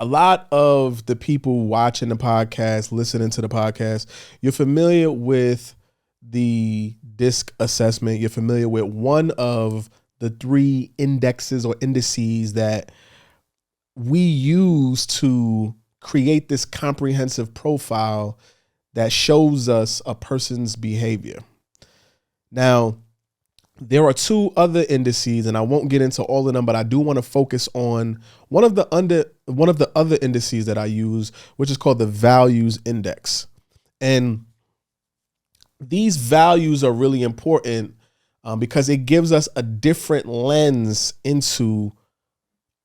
A lot of the people watching the podcast, listening to the podcast, you're familiar with the DISC assessment. You're familiar with one of the 3 indexes or indices that we use to create this comprehensive profile that shows us a person's behavior. Now, there are 2 other indices, and I won't get into all of them, but I do want to focus on one of the other indices that I use, which is called the values index. And these values are really important because it gives us a different lens into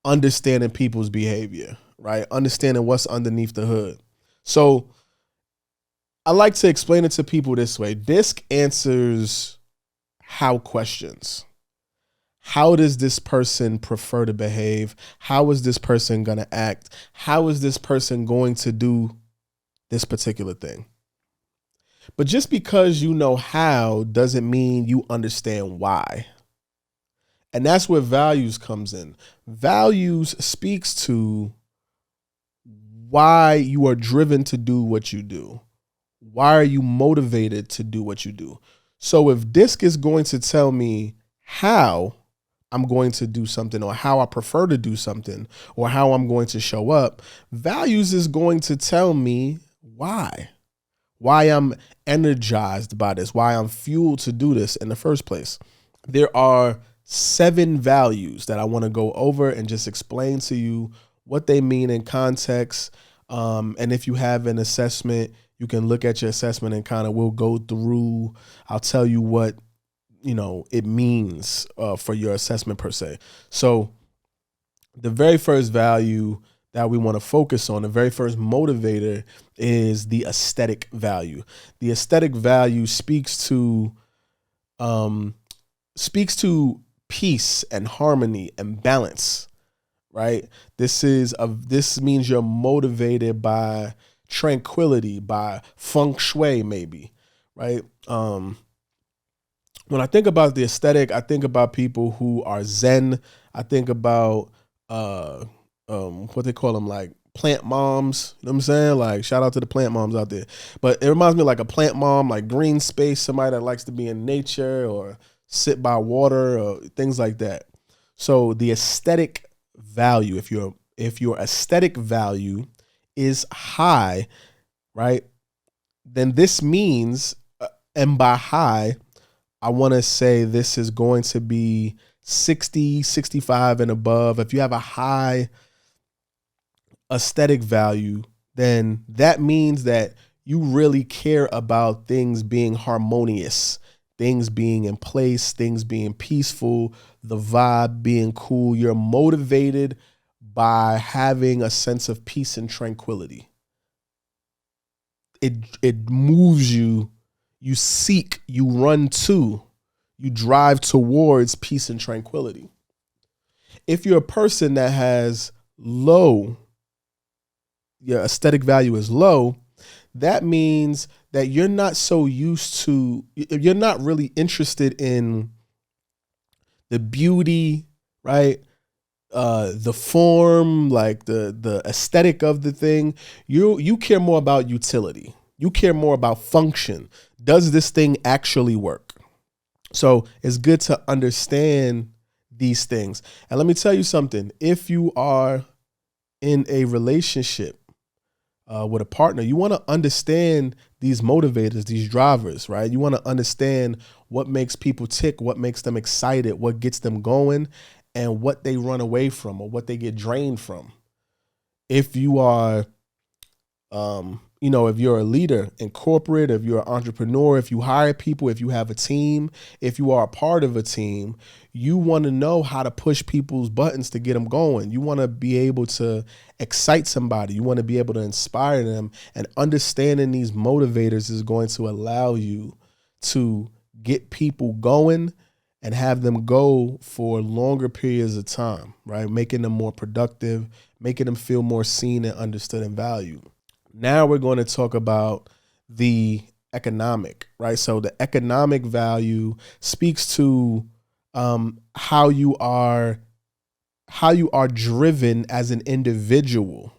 understanding people's behavior, right? Understanding what's underneath the hood. So I like to explain it to people this way. DISC answers how questions. How does this person prefer to behave? How is this person going to act? How is this person going to do this particular thing? But just because you know how doesn't mean you understand why. And that's where values comes in. Values speaks to why you are driven to do what you do. Why are you motivated to do what you do? So if DISC is going to tell me how I'm going to do something, or how I prefer to do something, or how I'm going to show up, values is going to tell me why I'm energized by this, why I'm fueled to do this in the first place. There are 7 values that I want to go over and just explain to you what they mean in context. And if you have an assessment, you can look at your assessment and kind of we'll go through. I'll tell you what, it means for your assessment per se. So the very first value that we want to focus on, the very first motivator, is the aesthetic value. The aesthetic value speaks to peace and harmony and balance, right? This means you're motivated by tranquility, by feng shui, maybe, right? When I think about the aesthetic, I think about people who are Zen. I think about what they call them, like plant moms. You know what I'm saying? Like, shout out to the plant moms out there. But it reminds me of like a plant mom, like green space, somebody that likes to be in nature or sit by water or things like that. So the aesthetic value, if your aesthetic value is high, right, then this means, and by high, I want to say this is going to be 60, 65 and above. If you have a high aesthetic value, then that means that you really care about things being harmonious, things being in place, things being peaceful, the vibe being cool. You're motivated by having a sense of peace and tranquility. It moves you. You seek, you run to, you drive towards peace and tranquility. If you're a person that has your aesthetic value is low, that means that you're not really interested in the beauty, right? The form, like the aesthetic of the thing. You care more about utility. You care more about function. Does this thing actually work? So it's good to understand these things. And let me tell you something. If you are in a relationship with a partner, you want to understand these motivators, these drivers, right? You want to understand what makes people tick, what makes them excited, what gets them going, and what they run away from or what they get drained from. If you are if you're a leader in corporate, if you're an entrepreneur, if you hire people, if you have a team, if you are a part of a team, you want to know how to push people's buttons to get them going. You want to be able to excite somebody. You want to be able to inspire them, and understanding these motivators is going to allow you to get people going and have them go for longer periods of time, right? Making them more productive, making them feel more seen and understood and valued. Now we're going to talk about the economic, right? So the economic value speaks to how you are driven as an individual,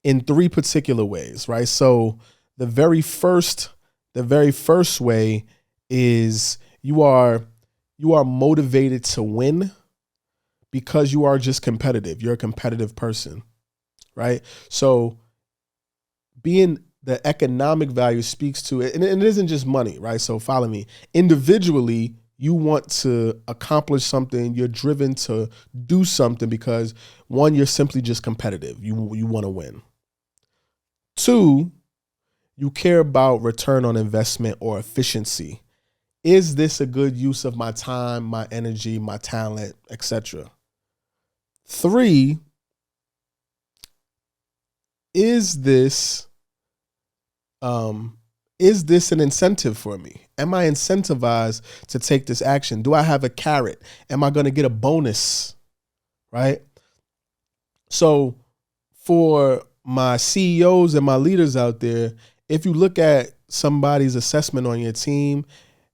in three particular ways, right? So the very first way is you are motivated to win because you are just competitive. You're a competitive person, right? So being the economic value speaks to it, and it isn't just money, right? So follow me. Individually, you want to accomplish something. You're driven to do something because one, you're simply just competitive. You want to win. Two, you care about return on investment or efficiency. Is this a good use of my time, my energy, my talent, etc.? Three, is this an incentive for me? Am I incentivized to take this action? Do I have a carrot? Am I going to get a bonus? Right? So for my CEOs and my leaders out there, if you look at somebody's assessment on your team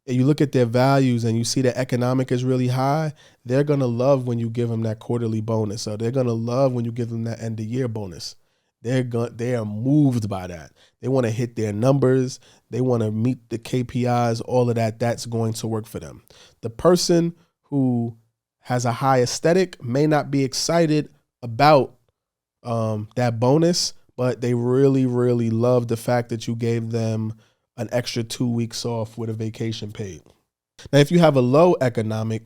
and you look at their values and you see that economic is really high, they're going to love when you give them that quarterly bonus. So they're going to love when you give them that end of year bonus. They are moved by that. They want to hit their numbers. They want to meet the KPIs, all of that. That's going to work for them. The person who has a high aesthetic may not be excited about that bonus, but they really, really love the fact that you gave them an extra 2 weeks off with a vacation paid. Now, if you have a low economic,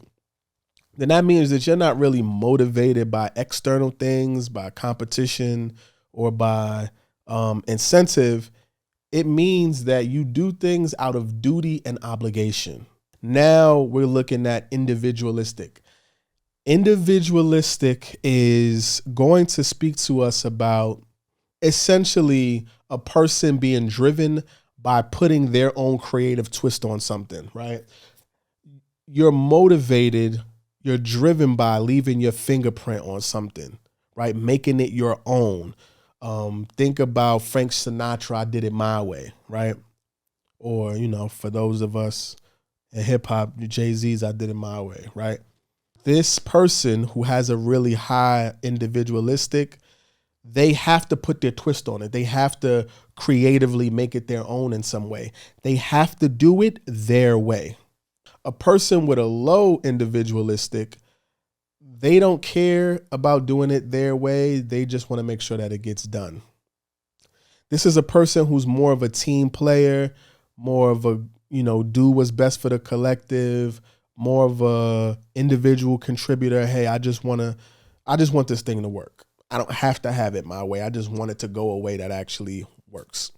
then that means that you're not really motivated by external things, by competition, or by incentive. It means that you do things out of duty and obligation. Now we're looking at individualistic. Individualistic is going to speak to us about essentially a person being driven by putting their own creative twist on something, right? You're motivated, you're driven by leaving your fingerprint on something, right? Making it your own. Think about Frank Sinatra, I Did It My Way, right? Or, for those of us in hip hop, Jay-Z's I Did It My Way, right? This person who has a really high individualistic, they have to put their twist on it. They have to creatively make it their own in some way. They have to do it their way. A person with a low individualistic, they don't care about doing it their way. They just want to make sure that it gets done. This is a person who's more of a team player, more of a, do what's best for the collective, more of a individual contributor. Hey, I just want this thing to work. I don't have to have it my way. I just want it to go a way that actually works.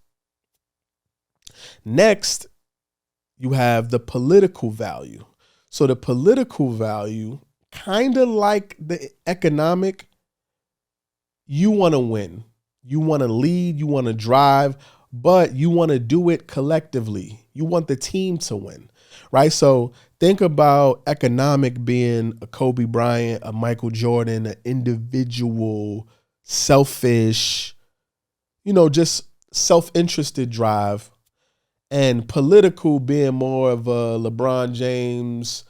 Next, you have the political value. So the political value, kind of like the economic, you want to win. You want to lead, you want to drive, but you want to do it collectively. You want the team to win, right? So think about economic being a Kobe Bryant, a Michael Jordan, an individual, selfish, just self-interested drive, and political being more of a LeBron James,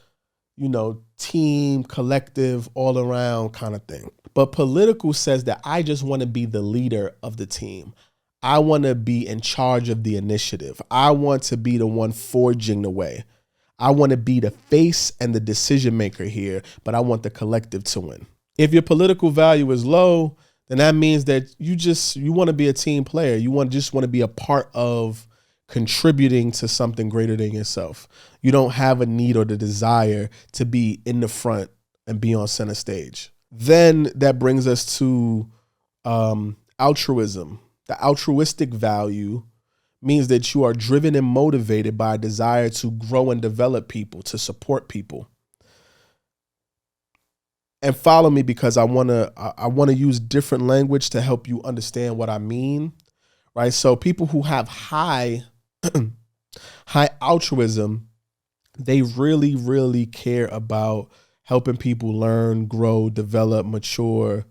team, collective, all around kind of thing. But political says that I just want to be the leader of the team. I want to be in charge of the initiative. I want to be the one forging the way. I want to be the face and the decision maker here, but I want the collective to win. If your political value is low, then that means that you want to be a team player. You just want to be a part of contributing to something greater than yourself. You don't have a need or the desire to be in the front and be on center stage. Then that brings us to altruism. The altruistic value means that you are driven and motivated by a desire to grow and develop people, to support people. And follow me because I want to use different language to help you understand what I mean, right? So people who have high altruism, they really, really care about helping people learn, grow, develop, mature.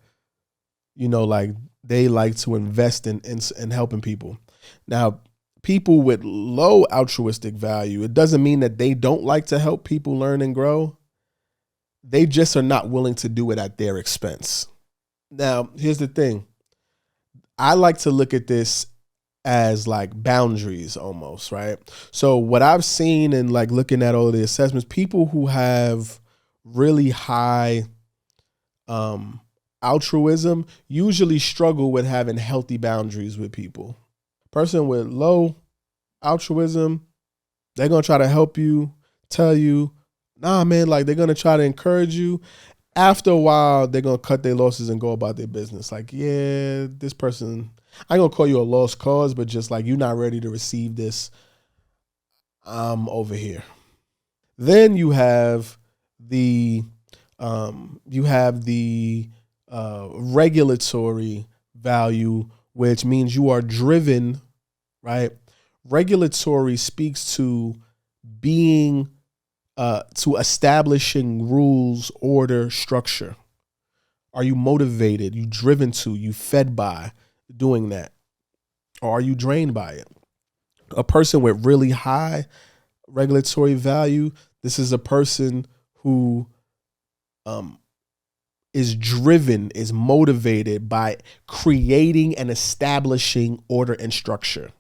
They like to invest in helping people. Now, people with low altruistic value, it doesn't mean that they don't like to help people learn and grow. They just are not willing to do it at their expense. Now, here's the thing. I like to look at this as like boundaries almost, right? So what I've seen and like looking at all the assessments, people who have really high altruism usually struggle with having healthy boundaries with people. Person with low altruism, they're going to try to help you, tell you, nah, man, like they're going to try to encourage you. After a while, they're going to cut their losses and go about their business. Like, yeah, this person, I ain't going to call you a lost cause, but just like you're not ready to receive this. I'm over here. Then you have the regulatory value, which means you are driven, right? Regulatory speaks to being, to establishing rules, order, structure. Are you motivated? You driven to? You fed by doing that? Or are you drained by it? A person with really high regulatory value, this is a person who is driven, is motivated by creating and establishing order and structure,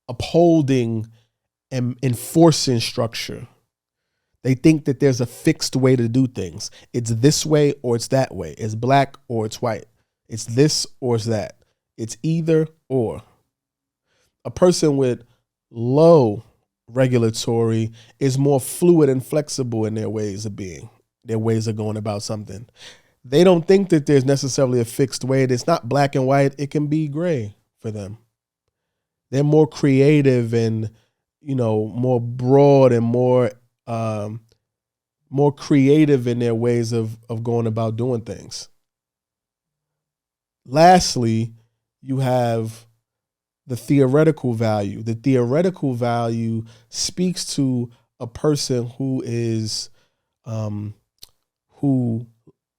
upholding and enforcing structure. They think that there's a fixed way to do things. It's this way or it's that way. It's black or it's white. It's this or it's that. It's either or. A person with low regulatory is more fluid and flexible in their ways of being, their ways of going about something. They don't think that there's necessarily a fixed way. It's not black and white. It can be gray for them. They're more creative and, more broad and more creative in their ways of going about doing things. Lastly, you have the theoretical value. The theoretical value speaks to a person who is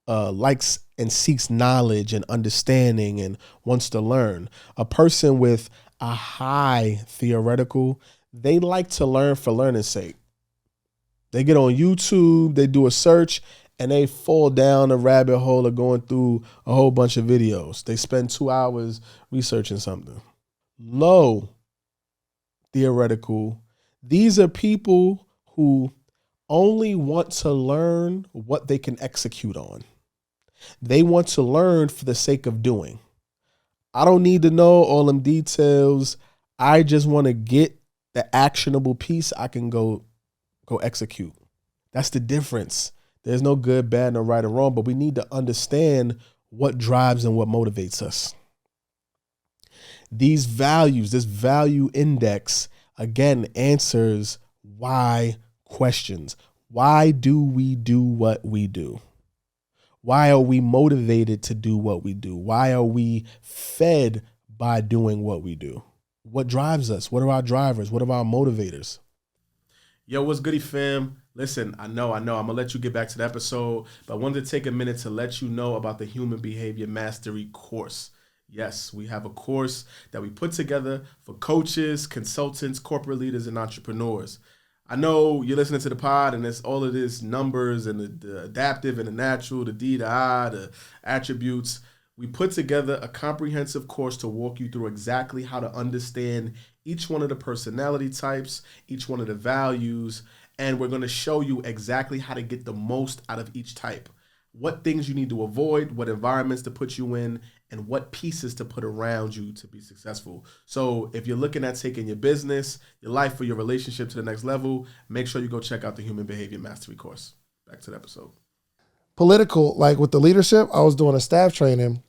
likes and seeks knowledge and understanding and wants to learn. A person with a high theoretical, they like to learn for learning's sake. They get on YouTube, they do a search, and they fall down a rabbit hole of going through a whole bunch of videos. They spend 2 hours researching something. Low theoretical, these are people who only want to learn what they can execute on. They want to learn for the sake of doing. I don't need to know all them details. I just want to get the actionable piece I can go execute. That's the difference. There's no good, bad, no right or wrong, but we need to understand what drives and what motivates us. These values, this value index, again, answers why questions. Why do we do what we do? Why are we motivated to do what we do? Why are we fed by doing what we do? What drives us? What are our drivers? What are our motivators? Yo, what's goody, fam? Listen, I know. I'm going to let you get back to the episode, but I wanted to take a minute to let you know about the Human Behavior Mastery course. Yes, we have a course that we put together for coaches, consultants, corporate leaders, and entrepreneurs. I know you're listening to the pod and it's all of this numbers and the adaptive and the natural, the D, the I, the attributes. We put together a comprehensive course to walk you through exactly how to understand each one of the personality types, each one of the values, and we're going to show you exactly how to get the most out of each type. What things you need to avoid, what environments to put you in, and what pieces to put around you to be successful. So if you're looking at taking your business, your life, or your relationship to the next level, make sure you go check out the Human Behavior Mastery course. Back to the episode. Political, like with the leadership, I was doing a staff training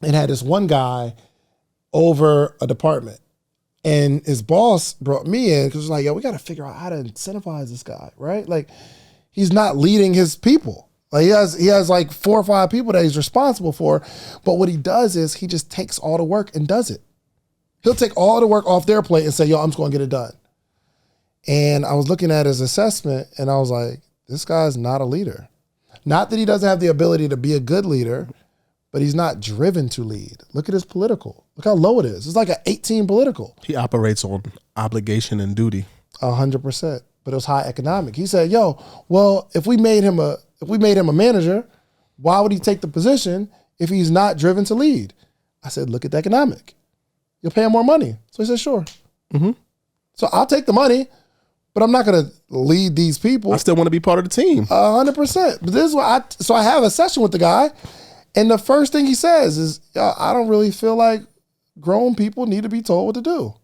and had this one guy over a department. And his boss brought me in because it was like, yo, we got to figure out how to incentivize this guy, right? Like, he's not leading his people. Like he has like 4 or 5 people that he's responsible for. But what he does is he just takes all the work and does it. He'll take all the work off their plate and say, yo, I'm just going to get it done. And I was looking at his assessment and I was like, this guy's not a leader. Not that he doesn't have the ability to be a good leader, but he's not driven to lead. Look at his political. Look how low it is. It's like an 18 political. He operates on obligation and duty. 100%. But it was high economic. He said, yo, well, if we made him a manager, why would he take the position if he's not driven to lead? I said, look at the economic. You'll pay him more money. So he said, sure. Mm-hmm. So I'll take the money, but I'm not going to lead these people. I still want to be part of the team. 100%. But this is what I have a session with the guy, and the first thing he says is, I don't really feel like grown people need to be told what to do.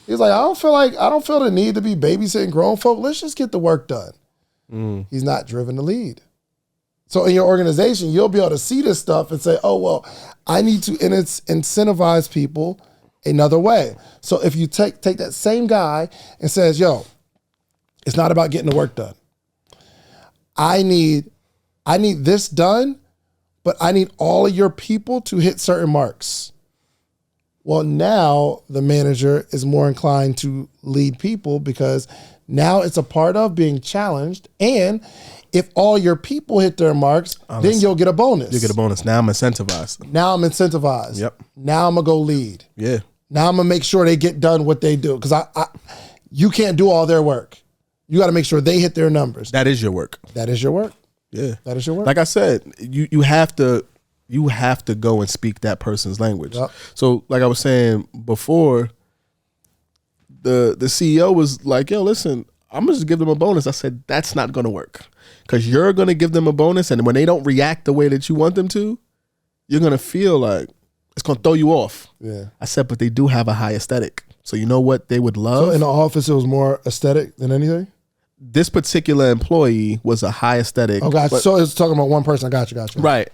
He's like, I don't feel the need to be babysitting grown folk. Let's just get the work done. He's not driven to lead. So in your organization, you'll be able to see this stuff and say, oh, well, I need to incentivize people another way. So if you take that same guy and says, yo, it's not about getting the work done. I need this done, but I need all of your people to hit certain marks. Well, now the manager is more inclined to lead people because now it's a part of being challenged. And if all your people hit their marks, then you'll get a bonus. You'll get a bonus. Now I'm incentivized. Yep. Now I'm going to go lead. Yeah. Now I'm going to make sure they get done what they do. Because you can't do all their work. You got to make sure they hit their numbers. That is your work. That is your work. Yeah. That is your work. Like I said, you have to go and speak that person's language. Yep. So like I was saying before, the CEO was like, yo, listen, I'm going to just give them a bonus. I said, that's not going to work. Because you're going to give them a bonus, and when they don't react the way that you want them to, you're going to feel like it's going to throw you off. Yeah. I said, but they do have a high aesthetic. So you know what they would love? So in the office, it was more aesthetic than anything? This particular employee was a high aesthetic. Oh, gotcha. So it's talking about one person. Got you. Right.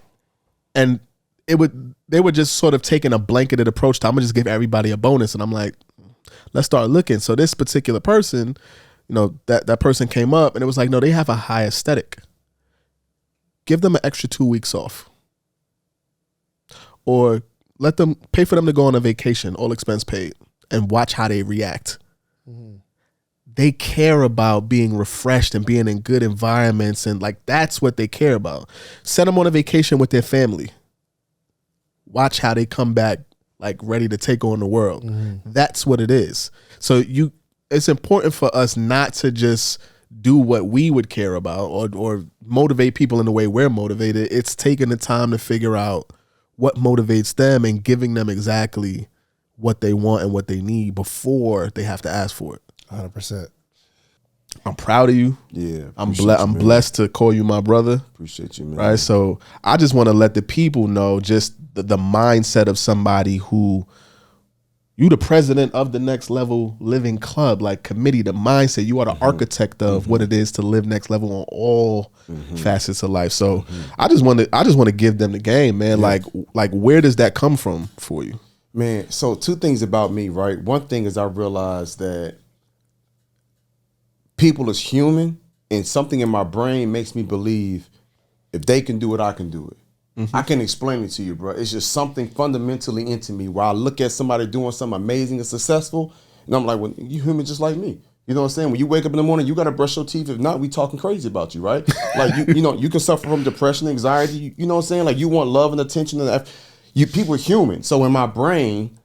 And they were just sort of taking a blanketed approach to, I'm going to just give everybody a bonus. And I'm like, let's start looking. So this particular person, that person came up and it was like, no, they have a high aesthetic. Give them an extra 2 weeks off. Or let them pay for them to go on a vacation, all expense paid, and watch how they react. Mm-hmm. They care about being refreshed and being in good environments. And like, that's what they care about. Send them on a vacation with their family. Watch how they come back like ready to take on the world. Mm-hmm. That's what it is. So it's important for us not to just do what we would care about or motivate people in the way we're motivated. It's taking the time to figure out what motivates them and giving them exactly what they want and what they need before they have to ask for it. 100%. I'm proud of you. Yeah. I'm blessed to call you my brother. Appreciate you, man. Right. So I just want to let the people know just the mindset of somebody who you the president of the Next Level Living Club, like committee, the mindset. You are the architect of what it is to live next level on all facets of life. So I just want to give them the game, man. Yeah. Like where does that come from for you? Man, so two things about me, right? One thing is I realized that people is human, and something in my brain makes me believe if they can do it, I can do it. Mm-hmm. I can explain it to you, bro. It's just something fundamentally into me where I look at somebody doing something amazing and successful, and I'm like, well, you human just like me. You know what I'm saying? When you wake up in the morning, you got to brush your teeth. If not, we talking crazy about you, right? Like, you can suffer from depression, anxiety. You know what I'm saying? Like, you want love and attention. And people are human. So in my brain,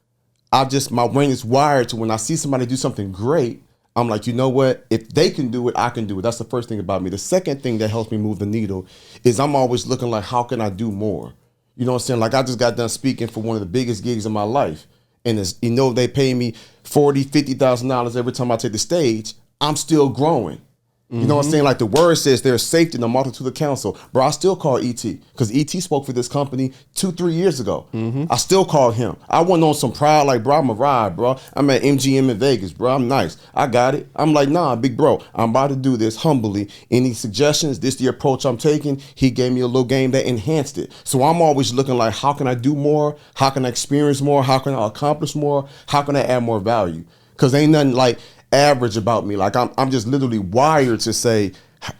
my brain is wired to when I see somebody do something great, I'm like, you know what? If they can do it, I can do it. That's the first thing about me. The second thing that helps me move the needle is I'm always looking like, how can I do more? You know what I'm saying? Like, I just got done speaking for one of the biggest gigs of my life. And they pay me $40,000, $50,000 every time I take the stage. I'm still growing. You know what I'm saying? Like the word says there's safety in the multitude of counsel. Bro, I still call E.T. because E.T. spoke for this company 2-3 years ago. I still call him. I wasn't on some pride like, bro, I'm a ride, bro. I'm at MGM in Vegas, bro. I'm nice. I got it. I'm like, nah, big bro, I'm about to do this humbly. Any suggestions? This the approach I'm taking. He gave me a little game that enhanced it. So I'm always looking like, how can I do more? How can I experience more? How can I accomplish more? How can I add more value? Because ain't nothing like average about me. Like I'm just literally wired to say,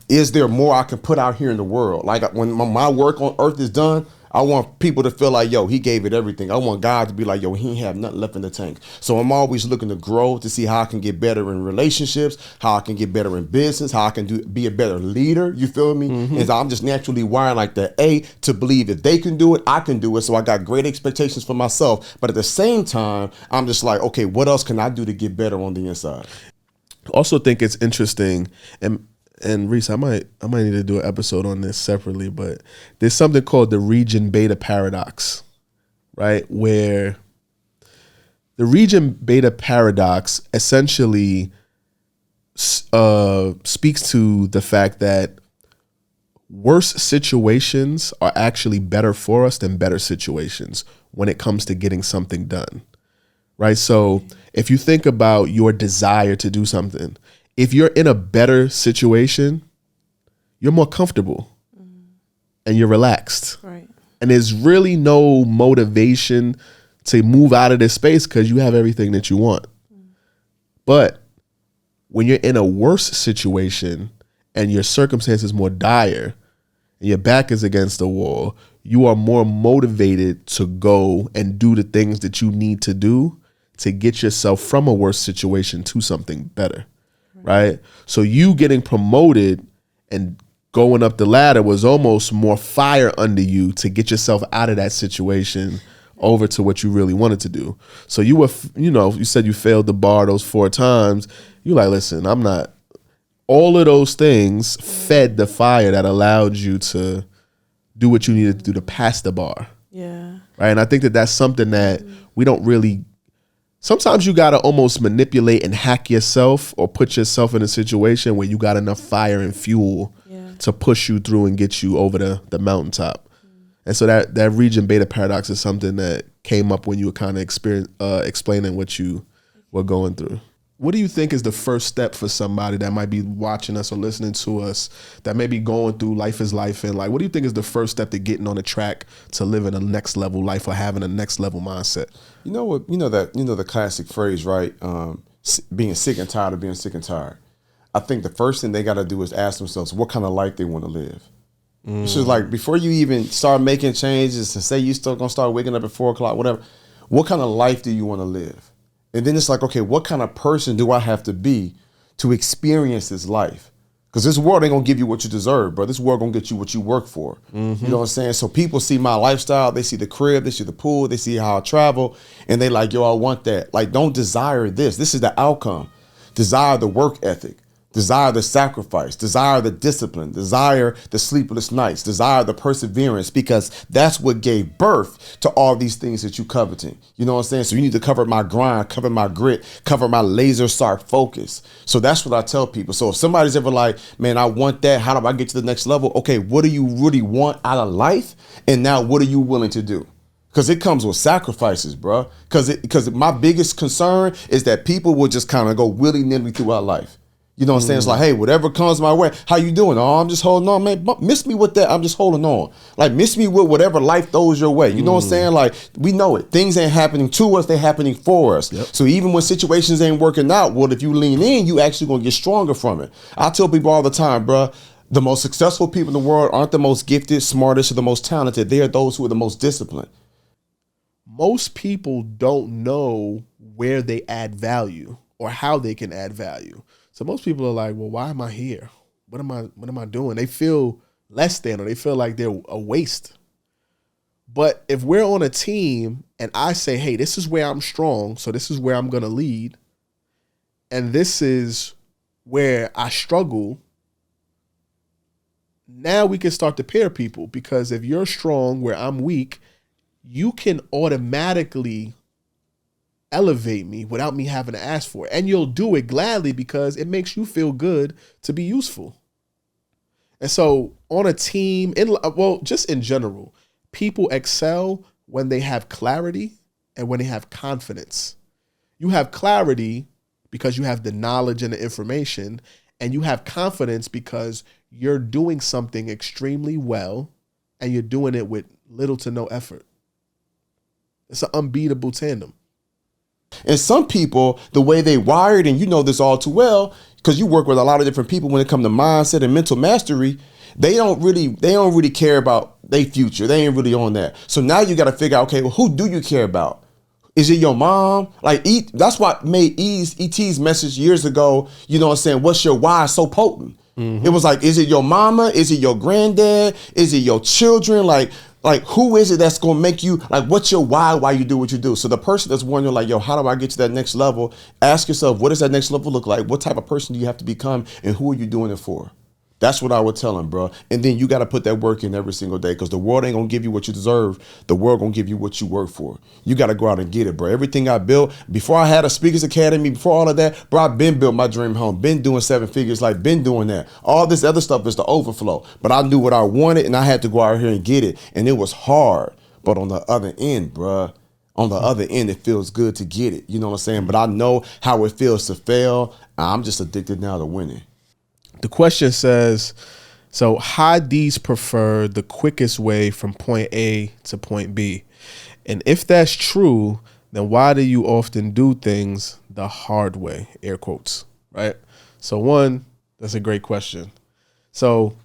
is there more I can put out here in the world? Like when my work on earth is done, I want people to feel like, yo, he gave it everything. I want God to be like, yo, he ain't have nothing left in the tank. So I'm always looking to grow, to see how I can get better in relationships, how I can get better in business, how I can be a better leader. You feel me? And I'm just naturally wired like that, to believe if they can do it, I can do it. So I got great expectations for myself. But at the same time, I'm just like, okay, what else can I do to get better on the inside? Also think it's interesting, and and Reese, I might need to do an episode on this separately, but there's something called the region beta paradox, right? Where the region beta paradox essentially speaks to the fact that worse situations are actually better for us than better situations when it comes to getting something done, right? So if you think about your desire to do something, if you're in a better situation, you're more comfortable and you're relaxed. Right. And there's really no motivation to move out of this space because you have everything that you want. But when you're in a worse situation and your circumstance is more dire and your back is against the wall, you are more motivated to go and do the things that you need to do to get yourself from a worse situation to something better. Right? So you getting promoted and going up the ladder was almost more fire under you to get yourself out of that situation over to what you really wanted to do. So you were, you said you failed the bar those 4 times. You're like, listen, I'm not. All of those things fed the fire that allowed you to do what you needed to do to pass the bar. Yeah. Right? And I think that that's something that we don't really. Sometimes you got to almost manipulate and hack yourself or put yourself in a situation where you got enough fire and fuel to push you through and get you over the mountaintop. And so that region beta paradox is something that came up when you were kind of explaining what you were going through. What do you think is the first step for somebody that might be watching us or listening to us that may be going through life is life, and like, what do you think is the first step to getting on the track to living a next level life or having a next level mindset? You know what? You know the classic phrase, right? Being sick and tired of being sick and tired. I think the first thing they got to do is ask themselves what kind of life they want to live. It's just like before you even start making changes and say you still gonna start waking up at 4 o'clock, whatever. What kind of life do you want to live? And then it's like, okay, what kind of person do I have to be to experience this life? Because this world ain't gonna give you what you deserve, bro. This world gonna get you what you work for. You know what I'm saying? So people see my lifestyle, they see the crib, they see the pool, they see how I travel, and they like, yo, I want that. Like, don't desire this. This is the outcome. Desire the work ethic. Desire the sacrifice, desire the discipline, desire the sleepless nights, desire the perseverance, because that's what gave birth to all these things that you coveting. You know what I'm saying? So you need to cover my grind, cover my grit, cover my laser sharp focus. So that's what I tell people. So if somebody's ever like, man, I want that, how do I get to the next level? Okay, what do you really want out of life? And now what are you willing to do? Because it comes with sacrifices, bro. Because my biggest concern is that people will just kind of go willy-nilly throughout life. You know what I'm saying? It's like, hey, whatever comes my way, how you doing? Oh, I'm just holding on, man. Miss me with that. I'm just holding on. Like, miss me with whatever life throws your way. You know what I'm saying? Like, we know it. Things ain't happening to us. They're happening for us. Yep. So even when situations ain't working out, well, if you lean in, you actually going to get stronger from it. I tell people all the time, bro, the most successful people in the world aren't the most gifted, smartest, or the most talented. They are those who are the most disciplined. Most people don't know where they add value or how they can add value. So most people are like, well, why am I here? What am I doing? They feel less than, or they feel like they're a waste. But if we're on a team and I say, hey, this is where I'm strong, so this is where I'm going to lead, and this is where I struggle, now we can start to pair people, because if you're strong where I'm weak, you can automatically elevate me without me having to ask for it. And you'll do it gladly because it makes you feel good to be useful. And so on a team, just in general, people excel when they have clarity and when they have confidence. You have clarity because you have the knowledge and the information, and you have confidence because you're doing something extremely well and you're doing it with little to no effort. It's an unbeatable tandem. And some people, the way they wired, and you know this all too well, because you work with a lot of different people when it comes to mindset and mental mastery, they don't really care about their future. They ain't really on that. So now you got to figure out, okay, well, who do you care about? Is it your mom? Like, that's what made E.T.'s message years ago, you know what I'm saying, what's your why so potent? It was like, is it your mama? Is it your granddad? Is it your children? Like who is it that's gonna make you, like, what's your why you do what you do? So the person that's wondering, like, yo, how do I get to that next level? Ask yourself, what does that next level look like? What type of person do you have to become, and who are you doing it for? That's what I would tell him, bro. And then you got to put that work in every single day, because the world ain't going to give you what you deserve. The world going to give you what you work for. You got to go out and get it, bro. Everything I built, before I had a Speakers Academy, before all of that, bro, I've been built my dream home, been doing 7 figures, like been doing that. All this other stuff is the overflow. But I knew what I wanted, and I had to go out here and get it. And it was hard. But on the other end, bro, on the other end, it feels good to get it. You know what I'm saying? But I know how it feels to fail. I'm just addicted now to winning. The question says, so high D's prefer the quickest way from point A to point B. And if that's true, then why do you often do things the hard way? Air quotes, right? So one, that's a great question. So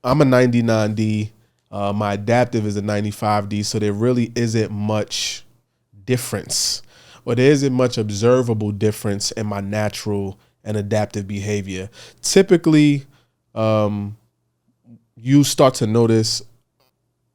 I'm a 99D. My adaptive is a 95D. So there really isn't much difference, or there isn't much observable difference in my natural and adaptive behavior. Typically, you start to notice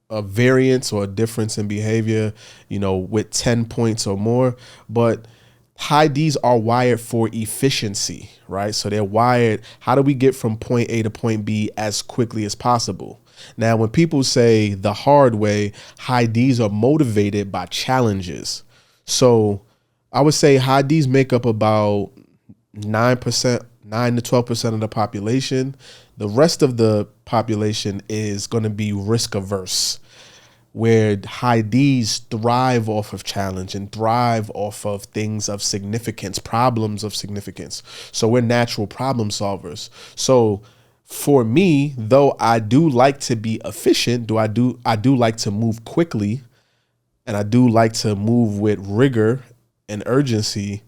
a variance or a difference in behavior, with 10 points or more. But high Ds are wired for efficiency, right? So they're wired, how do we get from point A to point B as quickly as possible? Now, when people say the hard way, high Ds are motivated by challenges. So I would say high Ds make up about 9 to 12% of the population. The rest of the population is going to be risk averse, where high Ds thrive off of challenge and thrive off of things of significance, problems of significance. So we're natural problem solvers. So for me, though I do like to be efficient, I do like to move quickly, and I do like to move with rigor and urgency,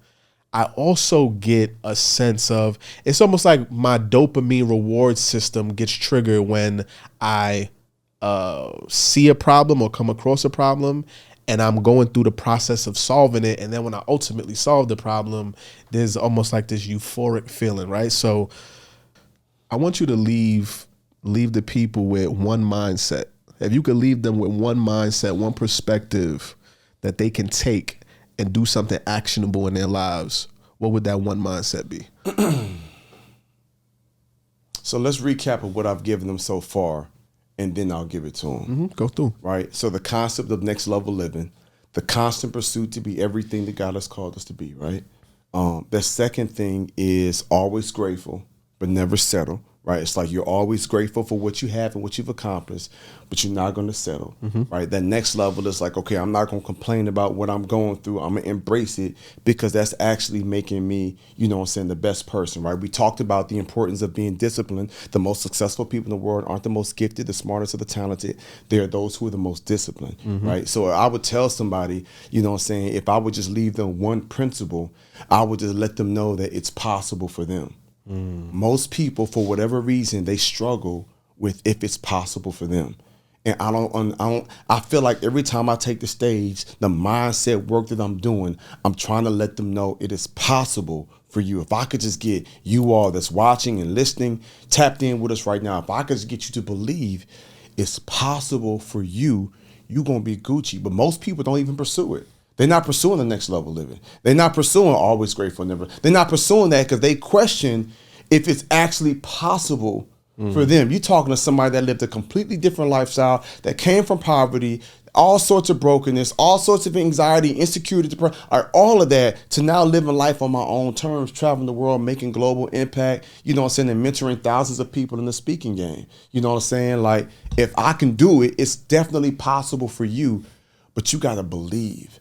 I also get a sense of, it's almost like my dopamine reward system gets triggered when I see a problem or come across a problem, and I'm going through the process of solving it. And then when I ultimately solve the problem, there's almost like this euphoric feeling, right? So I want you to leave the people with one mindset. If you could leave them with one mindset, one perspective that they can take and do something actionable in their lives, what would that one mindset be? So let's recap of what I've given them so far, and then I'll give it to them. Go through. Right? So the concept of next level living, the constant pursuit to be everything that God has called us to be, right? The second thing is always grateful, but never settle. Right? It's like you're always grateful for what you have and what you've accomplished, but you're not going to settle. Right? That next level is like, okay, I'm not going to complain about what I'm going through. I'm going to embrace it, because that's actually making me, the best person. Right? We talked about the importance of being disciplined. The most successful people in the world aren't the most gifted, the smartest, or the talented. They're those who are the most disciplined. Right? So I would tell somebody, if I would just leave them one principle, I would just let them know that it's possible for them. Most people, for whatever reason, they struggle with if it's possible for them. And I feel like every time I take the stage, the mindset work that I'm doing, I'm trying to let them know it is possible for you. If I could just get you all that's watching and listening, tapped in with us right now, if I could just get you to believe it's possible for you, you're going to be Gucci. But most people don't even pursue it. They're not pursuing the next level living. They're not pursuing always grateful, never. They're not pursuing that because they question if it's actually possible for them. You're talking to somebody that lived a completely different lifestyle, that came from poverty, all sorts of brokenness, all sorts of anxiety, insecurity, depression, all of that, to now living life on my own terms, traveling the world, making global impact, and mentoring thousands of people in the speaking game. You know what I'm saying? Like, if I can do it, it's definitely possible for you. But you got to believe.